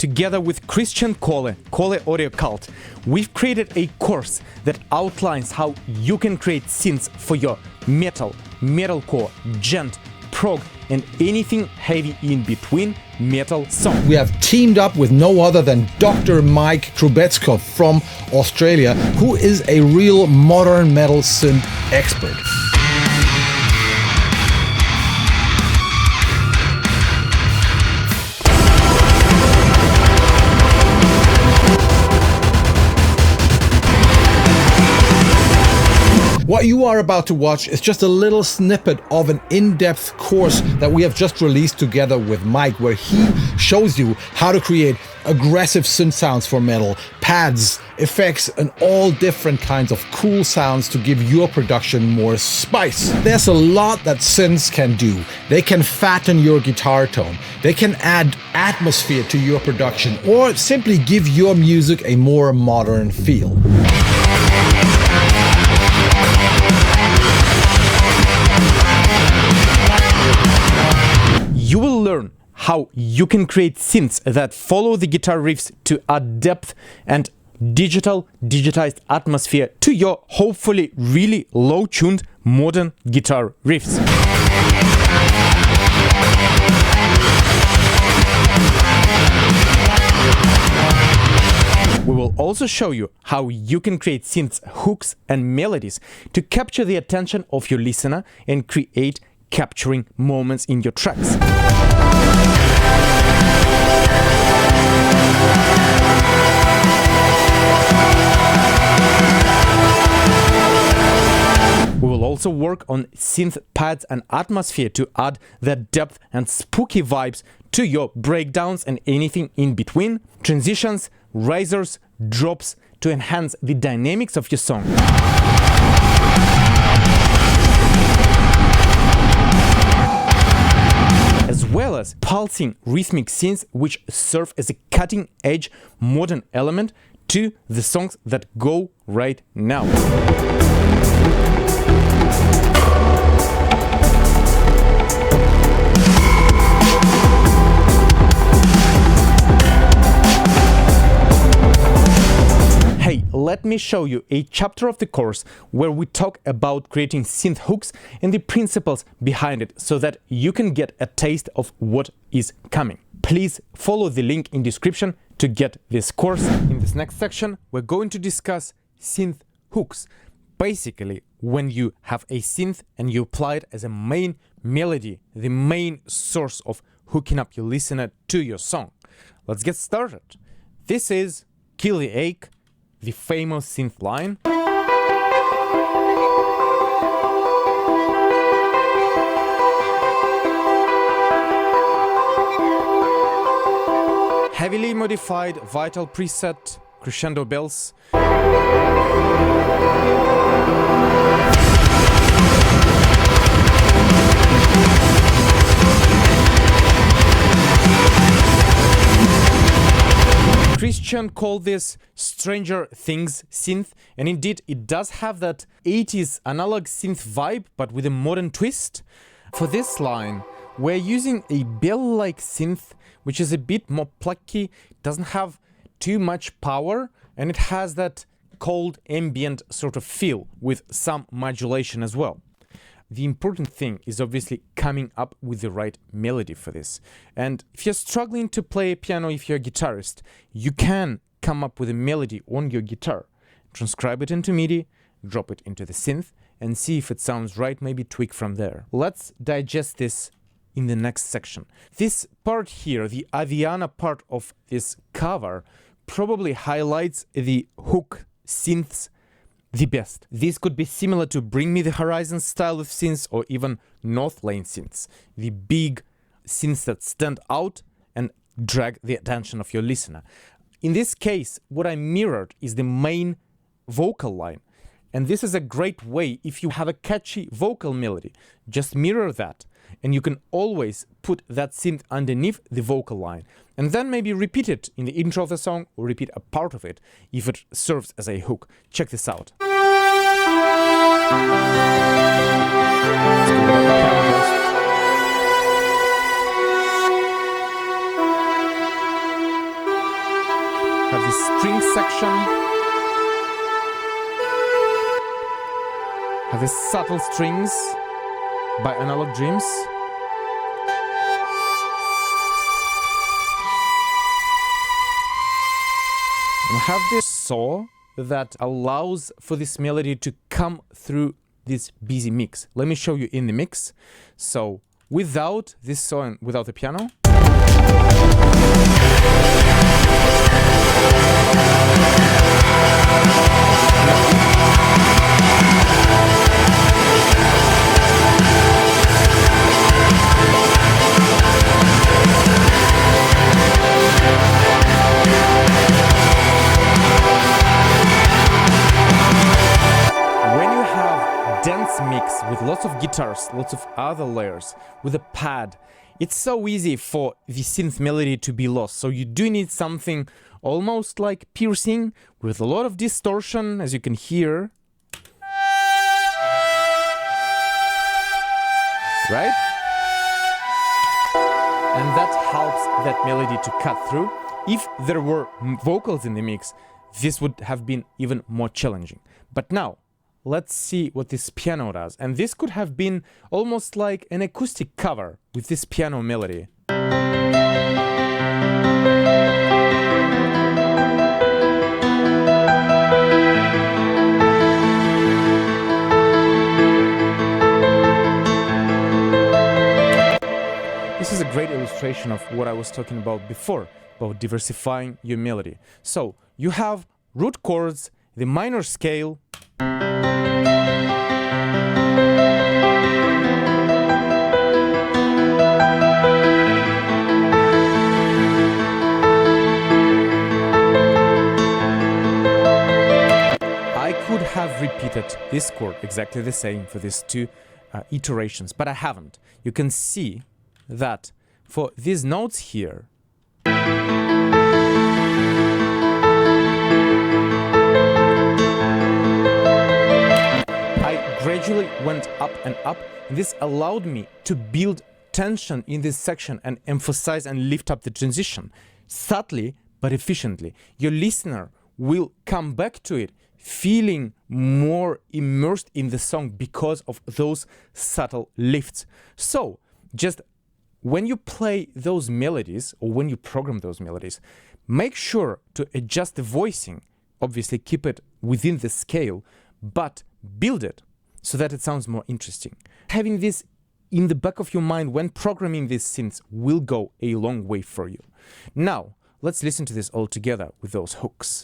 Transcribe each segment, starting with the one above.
Together with Kristian Kohle, Kohle Audio Cult, we've created a course that outlines how you can create synths for your metal, metalcore, gent, prog, and anything heavy in between metal song. We have teamed up with no other than Dr. Mike Trubetskov from Australia, who is a real modern metal synth expert. What you are about to watch is just a little snippet of an in-depth course that we have just released together with Mike, where he shows you how to create aggressive synth sounds for metal, pads, effects, and all different kinds of cool sounds to give your production more spice. There's a lot that synths can do. They can fatten your guitar tone, they can add atmosphere to your production, or simply give your music a more modern feel. You will learn how you can create synths that follow the guitar riffs to add depth and digitized atmosphere to your hopefully really low-tuned modern guitar riffs. We will also show you how you can create synths, hooks and melodies to capture the attention of your listener and create capturing moments in your tracks. We will also work on synth pads and atmosphere to add that depth and spooky vibes to your breakdowns and anything in between, transitions, risers, drops to enhance the dynamics of your song. As well as pulsing rhythmic synths which serve as a cutting-edge modern element to the songs that go right now. Hey, let me show you a chapter of the course where we talk about creating synth hooks and the principles behind it so that you can get a taste of what is coming. Please follow the link in description to get this course. In this next section, we're going to discuss synth hooks. Basically, when you have a synth and you apply it as a main melody, the main source of hooking up your listener to your song. Let's get started. This is Kill the Ache, the famous synth line. Heavily modified Vital preset, crescendo bells. Kristian called this Stranger Things synth, and indeed it does have that 80s analog synth vibe, but with a modern twist. For this line, we're using a bell-like synth, which is a bit more plucky, doesn't have too much power, and it has that cold ambient sort of feel with some modulation as well. The important thing is obviously coming up with the right melody for this. And if you're struggling to play piano, if you're a guitarist, you can come up with a melody on your guitar, transcribe it into MIDI, drop it into the synth, and see if it sounds right, maybe tweak from there. Let's digest this in the next section. This part here, the Aviana part of this cover, probably highlights the hook synths the best. This could be similar to Bring Me the Horizon style of synths or even North Lane synths, the big synths that stand out and drag the attention of your listener. In this case, what I mirrored is the main vocal line. And this is a great way if you have a catchy vocal melody. Just mirror that, and you can always put that synth underneath the vocal line. And then maybe repeat it in the intro of the song or repeat a part of it if it serves as a hook. Check this out. have this string section, have these subtle strings by Analog Dreams. And have this saw that allows for this melody to come through this busy mix. Let me show you in the mix. So without this saw and without the piano, mix with lots of guitars, lots of other layers, with a pad, it's so easy for the synth melody to be lost. So you do need something almost like piercing with a lot of distortion, as you can hear. Right? And that helps that melody to cut through. If there were vocals in the mix, this would have been even more challenging. But now, let's see what this piano does. And this could have been almost like an acoustic cover with this piano melody. This is a great illustration of what I was talking about before, about diversifying your melody. So you have root chords, the minor scale, have repeated this chord exactly the same for these two iterations, but I haven't. You can see that for these notes here, I gradually went up and up, and this allowed me to build tension in this section and emphasize and lift up the transition subtly but efficiently. Your listener will come back to it feeling more immersed in the song because of those subtle lifts. So just when you play those melodies, or when you program those melodies, make sure to adjust the voicing. Obviously keep it within the scale, but build it so that it sounds more interesting. Having this in the back of your mind when programming these synths will go a long way for you. Now let's listen to this all together with those hooks.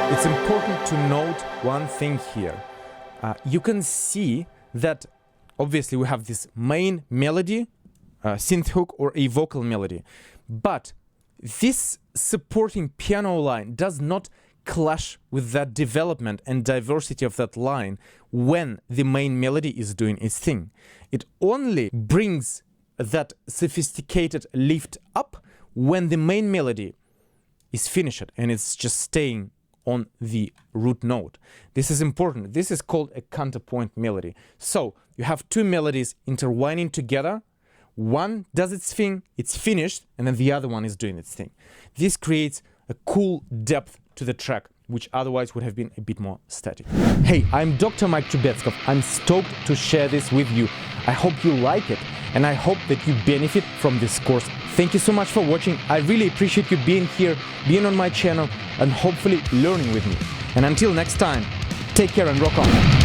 It's important to note one thing here. You can see that obviously we have this main melody, synth hook or a vocal melody, but this supporting piano line does not clash with that development and diversity of that line when the main melody is doing its thing. It only brings that sophisticated lift up when the main melody is finished and it's just staying on the root note. This is important. This is called a counterpoint melody. So you have two melodies intertwining together. One does its thing, it's finished, and then the other one is doing its thing. This creates a cool depth to the track, which otherwise would have been a bit more static. Hey, I'm Dr. Mike Trubetskov. I'm stoked to share this with you. I hope you like it, and I hope that you benefit from this course. Thank you so much for watching. I really appreciate you being here, being on my channel, and hopefully learning with me. And until next time, take care and rock on.